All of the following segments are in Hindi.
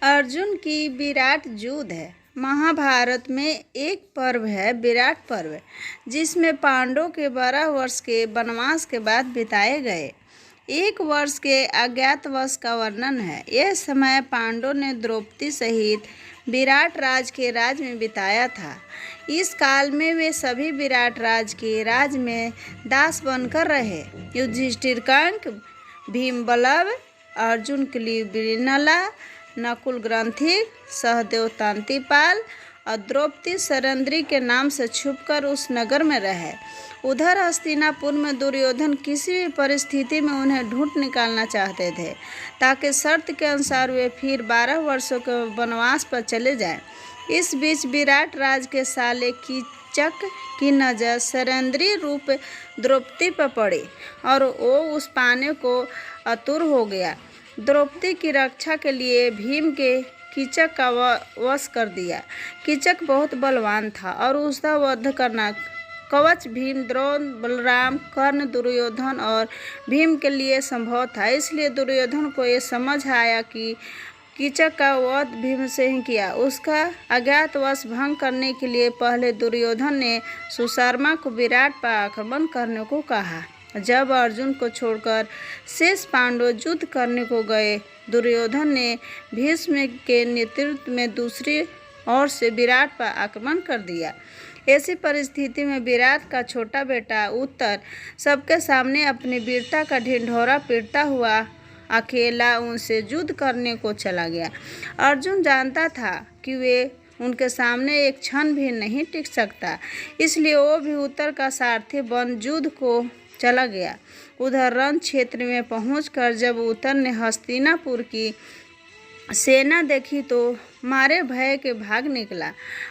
अर्जुन की विराट युद्ध है। महाभारत में एक पर्व है विराट पर्व, जिसमें पांडवों के 12 वर्ष के वनवास के बाद बिताए गए एक वर्ष के अज्ञातवास का वर्णन है। यह समय पांडवों ने द्रौपदी सहित विराट राज के राज में बिताया था। इस काल में वे सभी विराट राज के राज में दास बनकर रहे। युधिष्ठिर कंक, भीम बल्लभ, अर्जुन किलिबिनला, नकुल ग्रंथि, सहदेव तांतिपाल और द्रौपदी सरंद्री के नाम से छुपकर उस नगर में रहे। उधर हस्तिनापुर में दुर्योधन किसी भी परिस्थिति में उन्हें ढूंढ निकालना चाहते थे, ताकि शर्त के अनुसार वे फिर 12 वर्षों के वनवास पर चले जाएं। इस बीच विराट राज के साले कीचक की नज़र सरंद्री रूप द्रौपदी पर पड़ी और वो उस पाने को आतुर हो गया। द्रौपदी की रक्षा के लिए भीम के कीचक का वश कर दिया। कीचक बहुत बलवान था और उसका वध करना कवच भीम, द्रोण, बलराम, कर्ण, दुर्योधन और भीम के लिए संभव था। इसलिए दुर्योधन को ये समझ आया कि कीचक का वध भीम से ही किया। उसका अज्ञातवास भंग करने के लिए पहले दुर्योधन ने सुशर्मा को विराट पर आक्रमण करने को कहा। जब अर्जुन को छोड़कर शेष पांडव युद्ध करने को गए, दुर्योधन ने भीष्म के नेतृत्व में दूसरी ओर से विराट पर आक्रमण कर दिया। ऐसी परिस्थिति में विराट का छोटा बेटा उत्तर सबके सामने अपनी वीरता का ढिंढोरा पीटता हुआ अकेला उनसे युद्ध करने को चला गया। अर्जुन जानता था कि वे उनके सामने एक क्षण भी नहीं टिक सकता, इसलिए वो भी उत्तर का सारथी बन युद्ध को चला गया। उधर रण क्षेत्र में पहुंचकर जब उत्तर ने हस्तिनापुर की सेना देखी तो मारे भय के भाग निकला।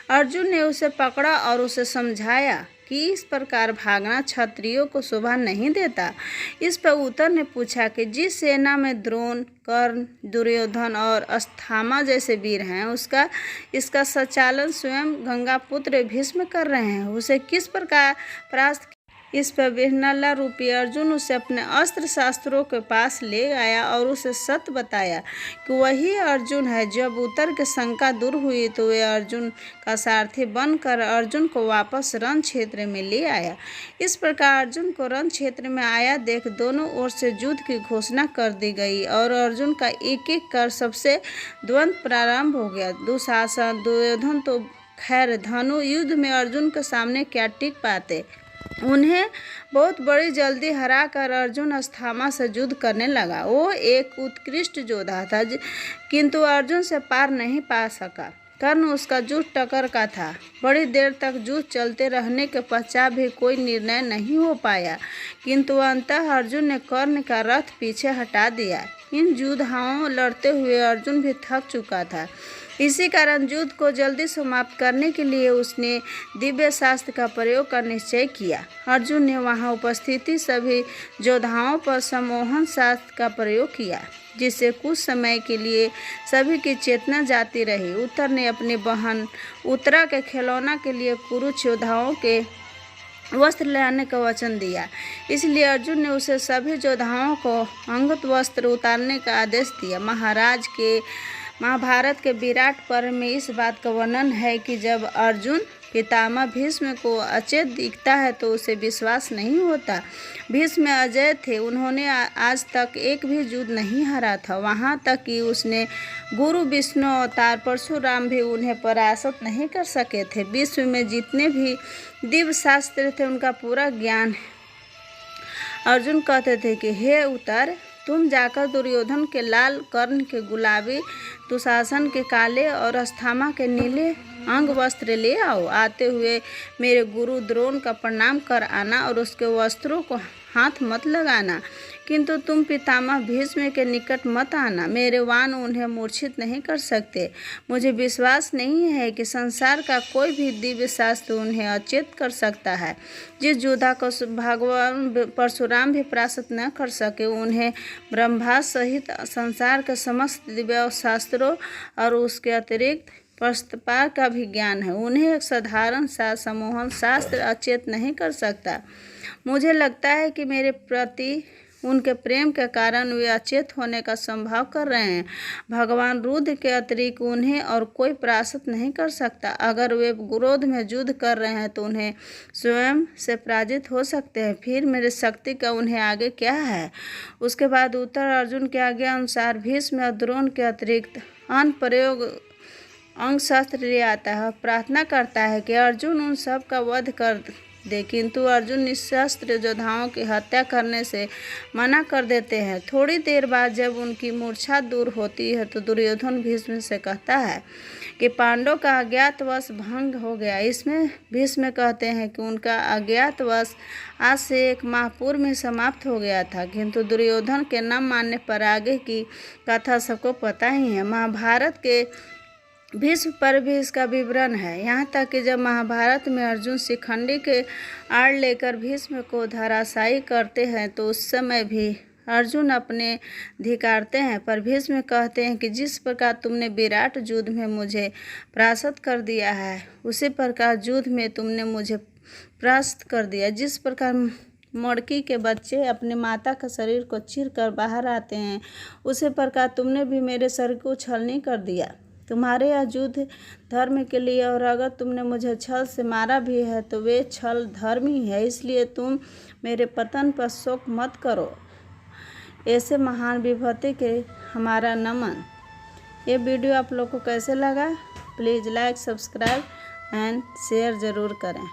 अर्जुन ने उसे पकड़ा और उसे समझाया कि इस प्रकार भागना क्षत्रियों को शोभा नहीं देता। इस पर उत्तर ने पूछा कि जिस सेना में द्रोण, कर्ण, दुर्योधन और अस्थामा जैसे वीर हैं, इसका संचालन स्वयं गंगापुत्र भीष्म कर रहे हैं, उसे किस प्रकार परास्त। इस पर विहनला रूपी अर्जुन उसे अपने अस्त्र शास्त्रों के पास ले आया और उसे सत्य बताया कि वही अर्जुन है। जब उत्तर की शंका दूर हुई तो वे अर्जुन का सारथी बनकर अर्जुन को वापस रण क्षेत्र में ले आया। इस प्रकार अर्जुन को रण क्षेत्र में आया देख दोनों ओर से युद्ध की घोषणा कर दी गई और अर्जुन का एक एक कर सबसे द्वंद्व प्रारंभ हो गया। दुशासन, दुर्योधन तो खैर धनु युद्ध में अर्जुन के सामने क्या टिक पाते। उन्हें बहुत बड़ी जल्दी हराकर अर्जुन अस्थामा से युद्ध करने लगा। वो एक उत्कृष्ट योद्धा था, किंतु अर्जुन से पार नहीं पा सका। कर्ण उसका युद्ध टक्कर का था। बड़ी देर तक युद्ध चलते रहने के पश्चात भी कोई निर्णय नहीं हो पाया, किंतु अंततः अर्जुन ने कर्ण का रथ पीछे हटा दिया। इन योद्धाओं लड़ते हुए अर्जुन भी थक चुका था। इसी कारण युद्ध को जल्दी समाप्त करने के लिए उसने दिव्य शास्त्र का प्रयोग का निश्चय किया। अर्जुन ने वहां उपस्थित सभी योद्धाओं पर सम्मोहन शास्त्र का प्रयोग किया, जिससे कुछ समय के लिए सभी की चेतना जाती रही। उत्तर ने अपनी बहन उत्तरा के खिलौना के लिए कुरुच योद्धाओं के वस्त्र लाने का वचन दिया, इसलिए अर्जुन ने उसे सभी योद्धाओं को अंगत वस्त्र उतारने का आदेश दिया। महाभारत के विराट पर्व में इस बात का वर्णन है कि जब अर्जुन पितामह भीष्म को अचेत दिखता है तो उसे विश्वास नहीं होता। भीष्म अजय थे, उन्होंने आज तक एक भी युद्ध नहीं हारा था। वहाँ तक कि उसने गुरु विष्णु अवतार परशुराम भी उन्हें परास्त नहीं कर सके थे। विश्व में जितने भी दिव्य शास्त्र थे उनका पूरा ज्ञान है। अर्जुन कहते थे कि हे उत्तर, तुम जाकर दुर्योधन के लाल, कर्ण के गुलाबी, दुशासन के काले और अस्थामा के नीले अंग वस्त्र ले आओ। आते हुए मेरे गुरु द्रोण का प्रणाम कर आना और उसके वस्त्रों को हाथ मत लगाना, किंतु तुम पितामह भीष्म के निकट मत आना। मेरे बाण उन्हें मूर्छित नहीं कर सकते। मुझे विश्वास नहीं है कि संसार का कोई भी दिव्य शास्त्र उन्हें अचेत कर सकता है। जिस योद्धा को भगवान परशुराम भी परास्त न कर सके, उन्हें ब्रह्मा सहित संसार के समस्त दिव्य शास्त्रों और उसके अतिरिक्त परस्पर का भी ज्ञान है। उन्हें एक साधारण सा सम्मोहन शास्त्र अचेत नहीं कर सकता। मुझे लगता है कि मेरे प्रति उनके प्रेम के कारण वे अचेत होने का संभव कर रहे हैं। भगवान रुद्र के अतिरिक्त उन्हें और कोई परास्त नहीं कर सकता। अगर वे क्रोध में युद्ध कर रहे हैं तो उन्हें स्वयं से पराजित हो सकते हैं। फिर मेरी शक्ति का उन्हें आगे क्या है। उसके बाद उत्तर अर्जुन के आज्ञा अनुसार भीष्म और द्रोण के अतिरिक्त अन्य प्रयोग अंग शस्त्र ले आता है और प्रार्थना करता है कि अर्जुन उन सब का वध कर दे, किंतु अर्जुन निशस्त्र योद्धाओं की हत्या करने से मना कर देते हैं। थोड़ी देर बाद जब उनकी मूर्छा दूर होती है तो दुर्योधन भीष्म से कहता है कि पांडवों का अज्ञातवश भंग हो गया। इसमें भीष्म कहते हैं कि उनका अज्ञातवश आज से 1 माह पूर्व में समाप्त हो गया था, किंतु दुर्योधन के न मानने पर आगे की कथा सबको पता ही है। महाभारत के भीष्म पर भी इसका विवरण है। यहाँ तक कि जब महाभारत में अर्जुन शिखंडी के आड़ लेकर भीष्म को धराशायी करते हैं तो उस समय भी अर्जुन अपने धिक्कारते हैं, पर भीष्म कहते हैं कि जिस प्रकार तुमने विराट युद्ध में मुझे परास्त कर दिया है, उसी प्रकार युद्ध में तुमने मुझे परास्त कर दिया। जिस प्रकार मड़की के बच्चे अपने माता का शरीर को चीर कर बाहर आते हैं, उसी प्रकार तुमने भी मेरे शरीर को छलनी कर दिया। तुम्हारे यह युद्ध धर्म के लिए, और अगर तुमने मुझे छल से मारा भी है तो वे छल धर्म ही है। इसलिए तुम मेरे पतन पर शोक मत करो। ऐसे महान विभूति के हमारा नमन। ये वीडियो आप लोग को कैसे लगा? Please like, subscribe and share ज़रूर करें।